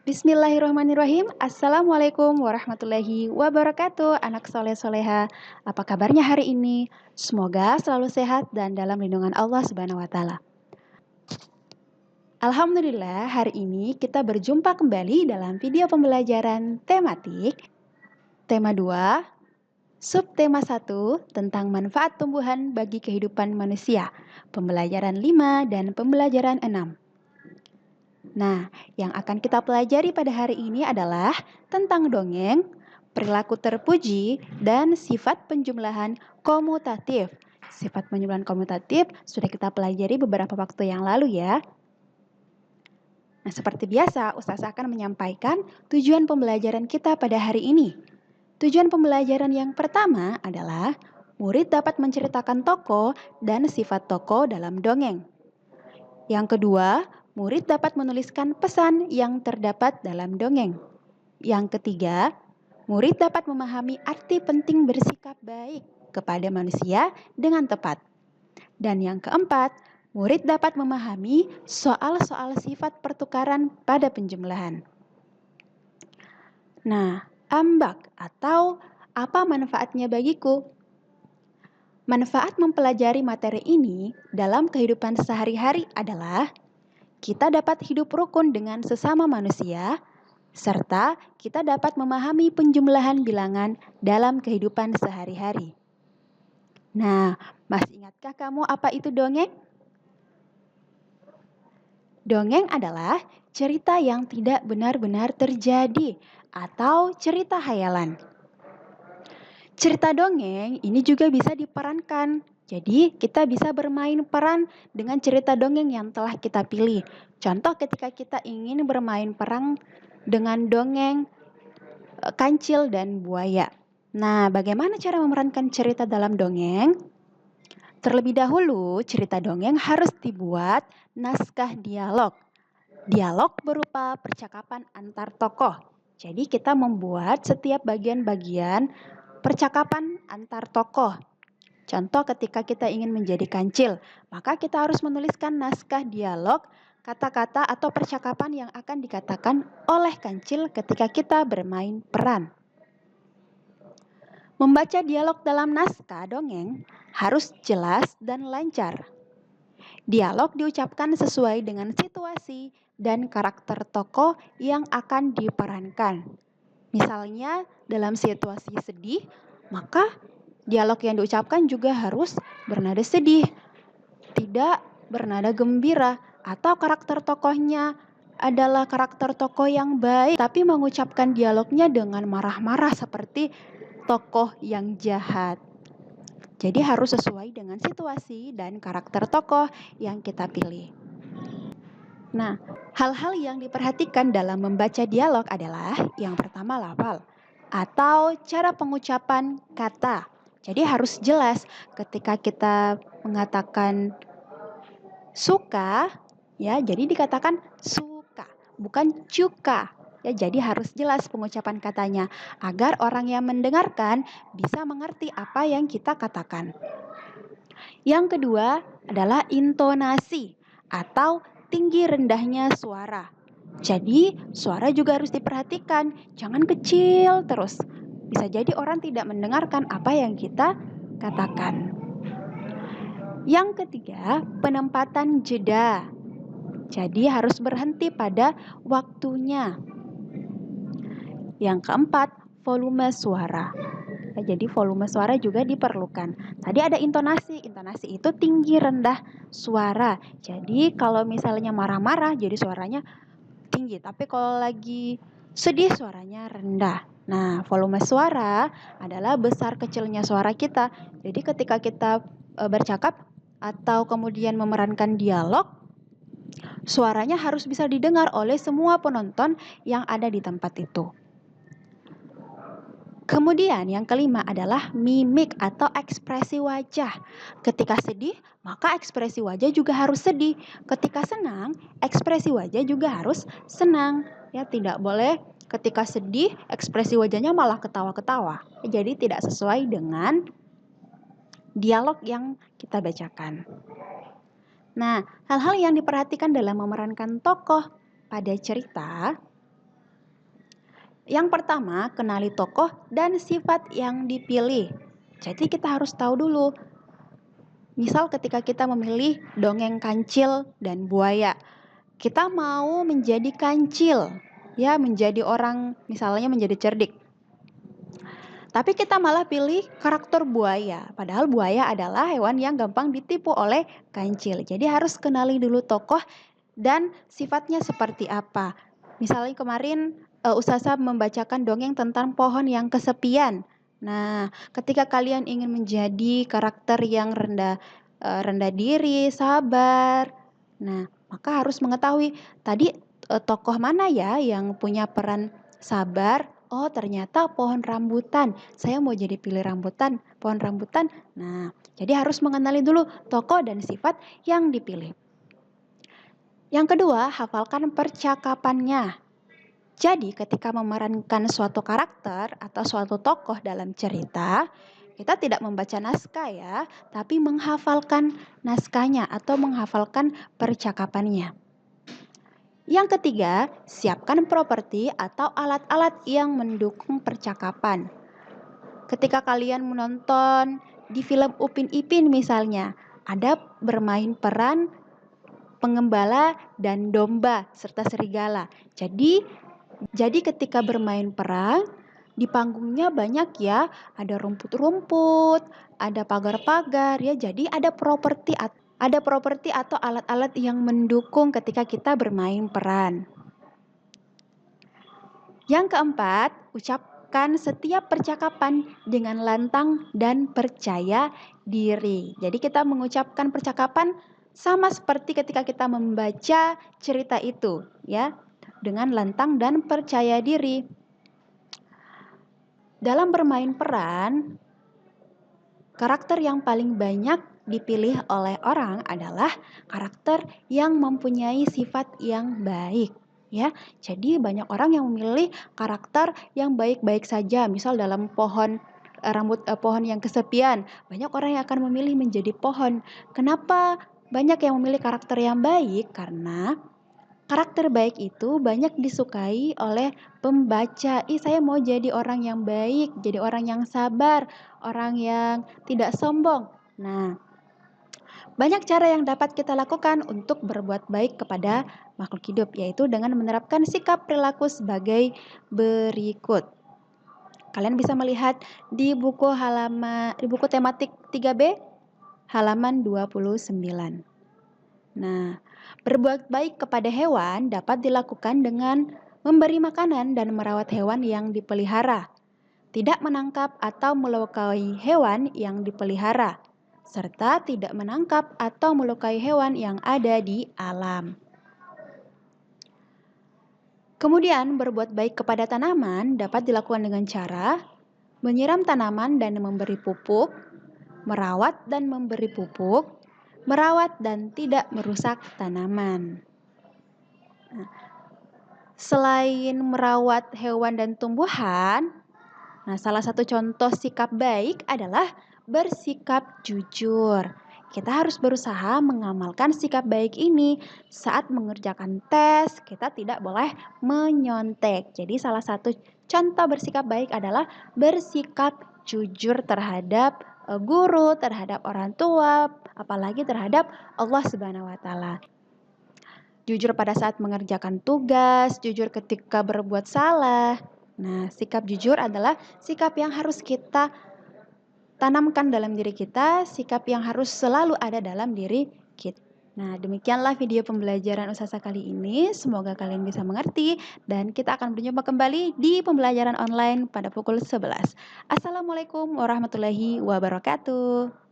Bismillahirrahmanirrahim. Assalamualaikum warahmatullahi wabarakatuh. Anak soleh soleha, apa kabarnya hari ini? Semoga selalu sehat dan dalam lindungan Allah Subhanahu wa Ta'ala. Alhamdulillah, hari ini kita berjumpa kembali dalam video pembelajaran tematik. Tema 2, subtema 1 tentang manfaat tumbuhan bagi kehidupan manusia. Pembelajaran 5 dan pembelajaran 6. Nah, yang akan kita pelajari pada hari ini adalah tentang dongeng, perilaku terpuji, dan sifat penjumlahan komutatif. Sifat penjumlahan komutatif sudah kita pelajari beberapa waktu yang lalu ya. Nah, seperti biasa, Ustazah akan menyampaikan tujuan pembelajaran kita pada hari ini. Tujuan pembelajaran yang pertama adalah murid dapat menceritakan tokoh dan sifat tokoh dalam dongeng. Yang kedua, murid dapat menuliskan pesan yang terdapat dalam dongeng. Yang ketiga, murid dapat memahami arti penting bersikap baik kepada manusia dengan tepat. Dan yang keempat, murid dapat memahami soal-soal sifat pertukaran pada penjumlahan. Nah, ambak atau apa manfaatnya bagiku? Manfaat mempelajari materi ini dalam kehidupan sehari-hari adalah kita dapat hidup rukun dengan sesama manusia, serta kita dapat memahami penjumlahan bilangan dalam kehidupan sehari-hari. Nah, masih ingatkah kamu apa itu dongeng? Dongeng adalah cerita yang tidak benar-benar terjadi atau cerita hayalan. Cerita dongeng ini juga bisa diperankan. Jadi, kita bisa bermain peran dengan cerita dongeng yang telah kita pilih. Contoh ketika kita ingin bermain peran dengan dongeng kancil dan buaya. Nah, bagaimana cara memerankan cerita dalam dongeng? Terlebih dahulu, cerita dongeng harus dibuat naskah dialog. Dialog berupa percakapan antar tokoh. Jadi, kita membuat setiap bagian-bagian percakapan antar tokoh. Contoh ketika kita ingin menjadi kancil, maka kita harus menuliskan naskah dialog, kata-kata atau percakapan yang akan dikatakan oleh kancil ketika kita bermain peran. Membaca dialog dalam naskah dongeng harus jelas dan lancar. Dialog diucapkan sesuai dengan situasi dan karakter tokoh yang akan diperankan. Misalnya dalam situasi sedih, maka dialog yang diucapkan juga harus bernada sedih, tidak bernada gembira, atau karakter tokohnya adalah karakter tokoh yang baik, tapi mengucapkan dialognya dengan marah-marah seperti tokoh yang jahat. Jadi harus sesuai dengan situasi dan karakter tokoh yang kita pilih. Nah, hal-hal yang diperhatikan dalam membaca dialog adalah yang pertama lafal atau cara pengucapan kata. Jadi harus jelas ketika kita mengatakan suka, ya, jadi dikatakan suka, bukan cuka. Ya, jadi harus jelas pengucapan katanya agar orang yang mendengarkan bisa mengerti apa yang kita katakan. Yang kedua adalah intonasi atau tinggi rendahnya suara. Jadi, suara juga harus diperhatikan, jangan kecil terus. Bisa jadi orang tidak mendengarkan apa yang kita katakan. Yang ketiga, penempatan jeda. Jadi, harus berhenti pada waktunya. Yang keempat, volume suara. Jadi volume suara juga diperlukan. Tadi ada intonasi. Intonasi itu tinggi rendah suara. Jadi kalau misalnya marah-marah jadi suaranya tinggi. Tapi kalau lagi sedih suaranya rendah. Nah, volume suara adalah besar kecilnya suara kita. Jadi ketika kita bercakap atau kemudian memerankan dialog, suaranya harus bisa didengar oleh semua penonton yang ada di tempat itu. Kemudian yang kelima adalah mimik atau ekspresi wajah. Ketika sedih, maka ekspresi wajah juga harus sedih. Ketika senang, ekspresi wajah juga harus senang. Ya, tidak boleh ketika sedih, ekspresi wajahnya malah ketawa-ketawa. Jadi tidak sesuai dengan dialog yang kita bacakan. Nah, hal-hal yang diperhatikan dalam memerankan tokoh pada cerita Yang pertama, kenali tokoh dan sifat yang dipilih. Jadi kita harus tahu dulu. Misal ketika kita memilih dongeng kancil dan buaya, kita mau menjadi kancil, ya menjadi orang misalnya menjadi cerdik. Tapi kita malah pilih karakter buaya, padahal buaya adalah hewan yang gampang ditipu oleh kancil. Jadi harus kenali dulu tokoh dan sifatnya seperti apa. Misalnya kemarin Ustazah membacakan dongeng tentang pohon yang kesepian. Nah, ketika kalian ingin menjadi karakter yang rendah diri, sabar. Nah, maka harus mengetahui tadi tokoh mana ya yang punya peran sabar. Oh, ternyata pohon rambutan. Saya mau jadi pilih rambutan, pohon rambutan. Nah, jadi harus mengenali dulu tokoh dan sifat yang dipilih. Yang kedua, hafalkan percakapannya. Jadi, ketika memerankan suatu karakter atau suatu tokoh dalam cerita, kita tidak membaca naskah ya, tapi menghafalkan naskahnya atau menghafalkan percakapannya. Yang ketiga, siapkan properti atau alat-alat yang mendukung percakapan. Ketika kalian menonton di film Upin Ipin misalnya, ada bermain peran pengembala dan domba serta serigala. Jadi ketika bermain peran di panggungnya banyak ya, ada rumput-rumput, ada pagar-pagar ya. Jadi ada properti atau alat-alat yang mendukung ketika kita bermain peran. Yang keempat, ucapkan setiap percakapan dengan lantang dan percaya diri. Jadi kita mengucapkan percakapan sama seperti ketika kita membaca cerita itu, ya, dengan lantang dan percaya diri. Dalam bermain peran, karakter yang paling banyak dipilih oleh orang adalah karakter yang mempunyai sifat yang baik. Ya, jadi banyak orang yang memilih karakter yang baik-baik saja. Misal dalam pohon yang kesepian, banyak orang yang akan memilih menjadi pohon. Kenapa banyak yang memilih karakter yang baik? Karena karakter baik itu banyak disukai oleh pembaca. Saya mau jadi orang yang baik, jadi orang yang sabar, orang yang tidak sombong. Nah, banyak cara yang dapat kita lakukan untuk berbuat baik kepada makhluk hidup, yaitu dengan menerapkan sikap perilaku sebagai berikut. Kalian bisa melihat di buku tematik 3B halaman 29. Nah, berbuat baik kepada hewan dapat dilakukan dengan memberi makanan dan merawat hewan yang dipelihara, tidak menangkap atau melukai hewan yang dipelihara, serta tidak menangkap atau melukai hewan yang ada di alam. Kemudian, berbuat baik kepada tanaman dapat dilakukan dengan cara menyiram tanaman dan memberi pupuk, merawat dan memberi pupuk, merawat dan tidak merusak tanaman. Nah, selain merawat hewan dan tumbuhan, salah satu contoh sikap baik adalah bersikap jujur. Kita harus berusaha mengamalkan sikap baik ini. Saat mengerjakan tes, kita tidak boleh menyontek. Jadi salah satu contoh bersikap baik adalah bersikap jujur terhadap guru, terhadap orang tua, apalagi terhadap Allah Subhanahu wa taala. Jujur pada saat mengerjakan tugas, jujur ketika berbuat salah. Nah, sikap jujur adalah sikap yang harus kita tanamkan dalam diri kita, sikap yang harus selalu ada dalam diri kita. Nah, demikianlah video pembelajaran Ustazah kali ini. Semoga kalian bisa mengerti dan kita akan berjumpa kembali di pembelajaran online pada pukul 11. Assalamualaikum warahmatullahi wabarakatuh.